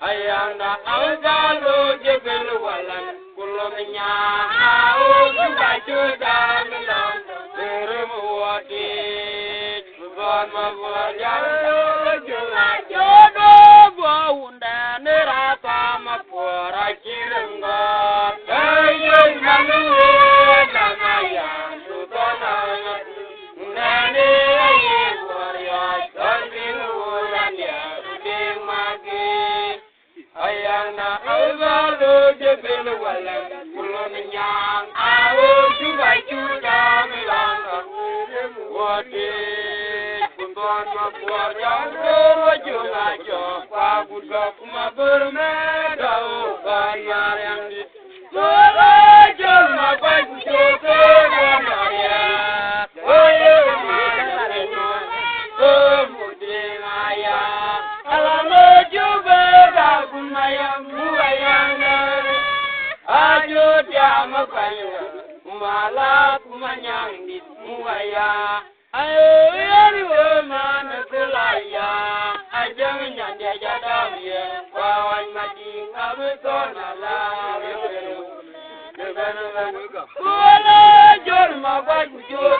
ayanda algalo jebel walan kulomnya au bajuda milan terem wati bukan mawajal jula jodo baunda neraka mapora kirengga ayeng manuwe namaya sudana nane ayewaya sanbil ulanya demage ayana algalo jebel walan kulomnya au bajuda milan wati bukan mawajal jula jo pagudo mabermeda bayar yang di Jol mapai kujote ganaya oye maneno mudengaya alamo jubeda kunaya muayana ajo dia makanya mala kumanyang di muaya ayo yari mana kelaya ajang nyande jadamye kawan mading abetona la Wala jol ma ba jo